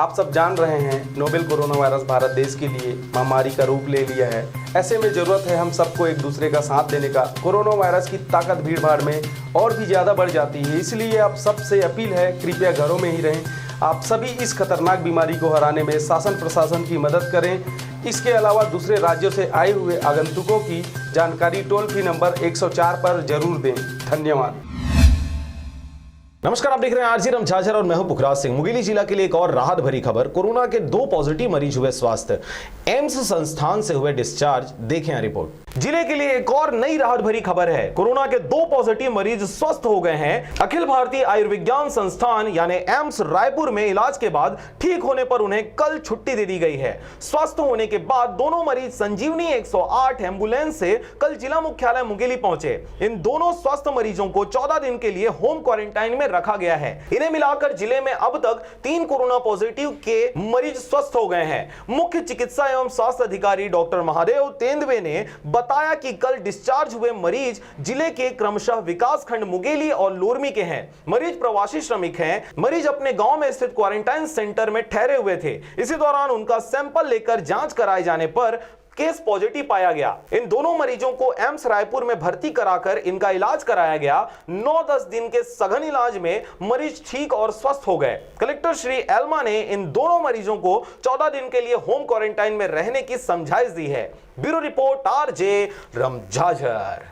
आप सब जान रहे हैं नोवेल कोरोना वायरस भारत देश के लिए महामारी का रूप ले लिया है। ऐसे में जरूरत है हम सबको एक दूसरे का साथ देने का। कोरोना वायरस की ताकत भीड़ भाड़ में और भी ज़्यादा बढ़ जाती है, इसलिए आप सबसे अपील है कृपया घरों में ही रहें। आप सभी इस खतरनाक बीमारी को हराने में शासन प्रशासन की मदद करें। इसके अलावा दूसरे राज्यों से आए हुए आगंतुकों की जानकारी टोल फ्री नंबर 104 पर जरूर दें। धन्यवाद। नमस्कार, आप देख रहे हैं आरजी रमझाझर और मैं हूं पुखराज सिंह। मुंगेली जिला के लिए एक और राहत भरी खबर। कोरोना के 2 पॉजिटिव मरीज हुए स्वस्थ, एम्स संस्थान से हुए डिस्चार्ज। देखें रिपोर्ट। जिले के लिए एक और नई राहत भरी खबर है। कोरोना के 2 पॉजिटिव मरीज स्वस्थ हो गए हैं। अखिल भारतीय आयुर्विज्ञान संस्थान यानी एम्स रायपुर में इलाज के बाद ठीक होने पर उन्हें कल छुट्टी दे दी गई है। स्वस्थ होने के बाद दोनों मरीज संजीवनी 108 एम्बुलेंस से कल जिला मुख्यालय मुंगेली पहुंचे। इन दोनों स्वस्थ मरीजों को 14 दिन के लिए होम क्वारंटाइन में रखा गया है। इन्हें मिलाकर जिले में अब तक 3 कोरोना पॉजिटिव के मरीज स्वस्थ हो गए हैं। मुख्य चिकित्सा एवं स्वास्थ्य अधिकारी डॉक्टर महादेव तेंदुवे ने बताया कि कल डिस्चार्ज हुए मरीज जिले के क्रमशः विकास खंड मुंगेली और लोरमी के हैं। मरीज प्रवासी श्रमिक हैं। मरीज अपने गांव में स्थित क्वारंटाइन सेंटर में ठहरे हुए थे। इसी दौरान उनका सैंपल लेकर जांच कराए जाने पर केस पॉजिटिव पाया गया। इन दोनों मरीजों को एम्स रायपुर में भर्ती कराकर इनका इलाज कराया गया। 9-10 दिन के सघन इलाज में मरीज ठीक और स्वस्थ हो गए। कलेक्टर श्री एल्मा ने इन दोनों मरीजों को 14 दिन के लिए होम क्वारंटाइन में रहने की समझाइश दी है। Bureau report RJ रमझाझर।